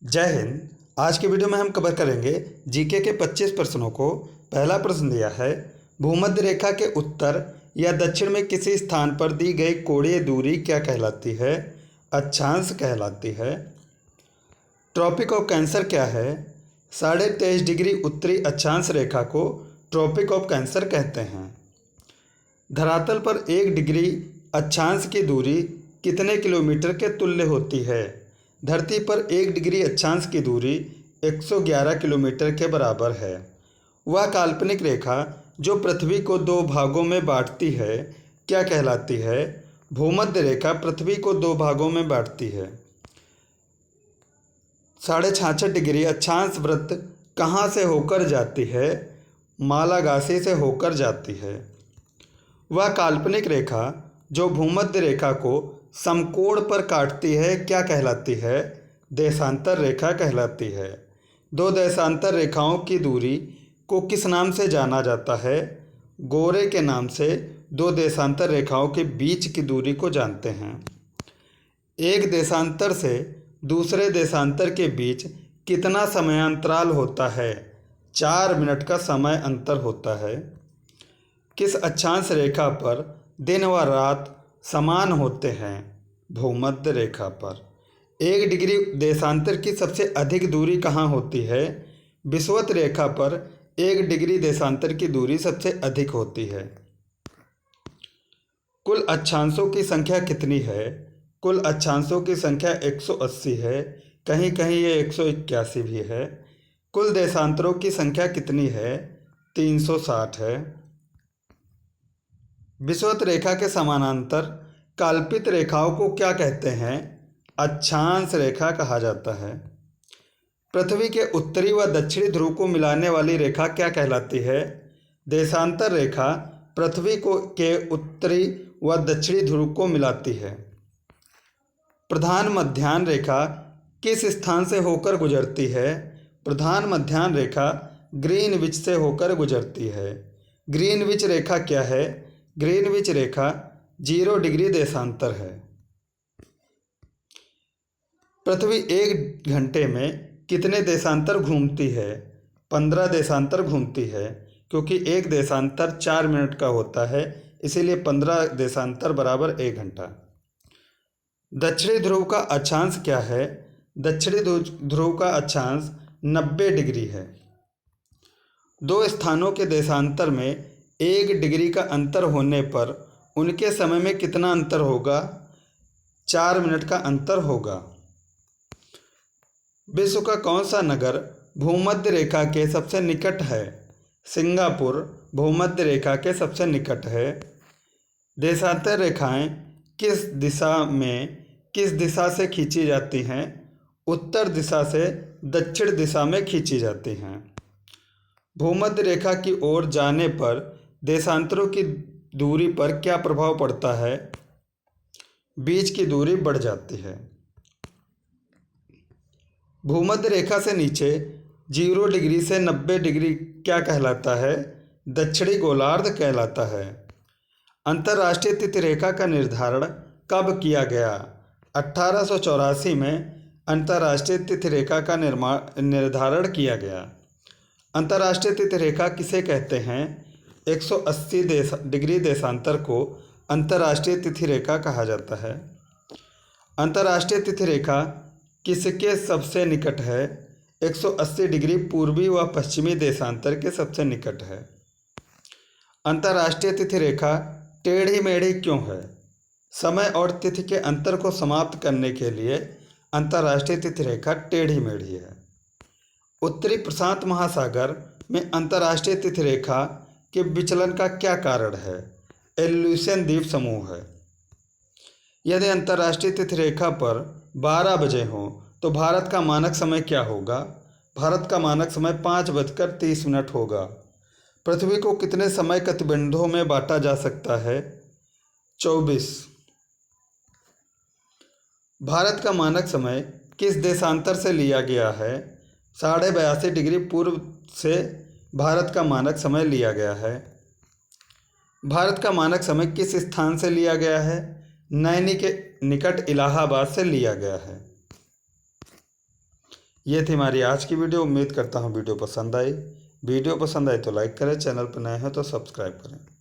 जय हिंद। आज के वीडियो में हम कवर करेंगे जीके के 25 प्रश्नों को। पहला प्रश्न दिया है, भूमध्य रेखा के उत्तर या दक्षिण में किसी स्थान पर दी गई कोणीय दूरी क्या कहलाती है? अक्षांश कहलाती है। ट्रॉपिक ऑफ कैंसर क्या है? 23.5 डिग्री उत्तरी अक्षांश रेखा को ट्रॉपिक ऑफ कैंसर कहते हैं। धरातल पर 1 डिग्री अक्षांश की दूरी कितने किलोमीटर के तुल्य होती है? धरती पर 1 डिग्री अक्षांश की दूरी 111 किलोमीटर के बराबर है। वह काल्पनिक रेखा जो पृथ्वी को 2 भागों में बांटती है क्या कहलाती है? भूमध्य रेखा पृथ्वी को 2 भागों में बांटती है। 66.5 डिग्री अक्षांश वृत्त कहाँ से होकर जाती है? मालागासी से होकर जाती है। वह काल्पनिक रेखा जो भूमध्य रेखा को समकोण पर काटती है क्या कहलाती है? देशांतर रेखा कहलाती है। 2 देशांतर रेखाओं की दूरी को किस नाम से जाना जाता है? गोरे के नाम से 2 देशांतर रेखाओं के बीच की दूरी को जानते हैं। एक देशांतर से दूसरे देशांतर के बीच कितना समयांतराल होता है? 4 मिनट का समय अंतर होता है। किस अक्षांश रेखा पर दिन व रात समान होते हैं? भूमध्य रेखा पर। 1 डिग्री देशांतर की सबसे अधिक दूरी कहाँ होती है? विषुवत रेखा पर 1 डिग्री देशांतर की दूरी सबसे अधिक होती है। कुल अक्षांशों की संख्या कितनी है? कुल अक्षांशों की संख्या 180 है, कहीं कहीं ये 181 भी है। कुल देशांतरों की संख्या कितनी है? 360 है। विषुवत रेखा के समानांतर कल्पित रेखाओं को क्या कहते हैं? अक्षांश रेखा कहा जाता है। पृथ्वी के उत्तरी व दक्षिणी ध्रुव को मिलाने वाली रेखा क्या कहलाती है? देशांतर रेखा पृथ्वी के उत्तरी व दक्षिणी ध्रुव को मिलाती है। प्रधान मध्याह्न रेखा किस स्थान से होकर गुजरती है? प्रधान मध्याह्न रेखा ग्रीनविच से होकर गुजरती है। ग्रीनविच रेखा क्या है? ग्रीनविच रेखा 0 डिग्री देशांतर है। पृथ्वी 1 घंटे में कितने देशांतर घूमती है? 15 देशांतर घूमती है, क्योंकि एक देशांतर 4 मिनट का होता है, इसीलिए 15 देशांतर बराबर 1 घंटा। दक्षिणी ध्रुव का अक्षांश क्या है? दक्षिणी ध्रुव का अक्षांश 90 डिग्री है। 2 स्थानों के देशांतर में 1 डिग्री का अंतर होने पर उनके समय में कितना अंतर होगा? 4 मिनट का अंतर होगा। विश्व का कौन सा नगर भूमध्य रेखा के सबसे निकट है? सिंगापुर भूमध्य रेखा के सबसे निकट है। देशांतर रेखाएं किस दिशा से खींची जाती हैं? उत्तर दिशा से दक्षिण दिशा में खींची जाती हैं। भूमध्य रेखा की ओर जाने पर देशांतरों की दूरी पर क्या प्रभाव पड़ता है? बीच की दूरी बढ़ जाती है। भूमध्य रेखा से नीचे 0 डिग्री से 90 डिग्री क्या कहलाता है? दक्षिणी गोलार्ध कहलाता है। अंतर्राष्ट्रीय तिथि रेखा का निर्धारण कब किया गया? 1884 में अंतर्राष्ट्रीय तिथि रेखा का निर्धारण किया गया। अंतर्राष्ट्रीय तिथि रेखा किसे कहते हैं? 180 डिग्री देशांतर को अंतर्राष्ट्रीय तिथि रेखा कहा जाता है। अंतर्राष्ट्रीय तिथि रेखा किसके सबसे निकट है? 180 डिग्री पूर्वी व पश्चिमी देशांतर के सबसे निकट है। अंतर्राष्ट्रीय तिथि रेखा टेढ़ी मेढ़ी क्यों है? समय और तिथि के अंतर को समाप्त करने के लिए अंतर्राष्ट्रीय तिथि रेखा टेढ़ी मेढ़ी है। उत्तरी प्रशांत महासागर में अंतर्राष्ट्रीय तिथि रेखा के विचलन का क्या कारण है? एल्यूशन द्वीप समूह है। यदि अंतर्राष्ट्रीय तिथि रेखा पर 12 बजे हो तो भारत का मानक समय क्या होगा? भारत का मानक समय 5:30 होगा। पृथ्वी को कितने समय कटिबंधों में बांटा जा सकता है? 24। भारत का मानक समय किस देशांतर से लिया गया है? 82.5 डिग्री पूर्व से भारत का मानक समय लिया गया है। भारत का मानक समय किस स्थान से लिया गया है? नैनी के निकट इलाहाबाद से लिया गया है। ये थी हमारी आज की वीडियो। उम्मीद करता हूँ वीडियो पसंद आई। वीडियो पसंद आए तो लाइक करें, चैनल पर नए हैं तो सब्सक्राइब करें।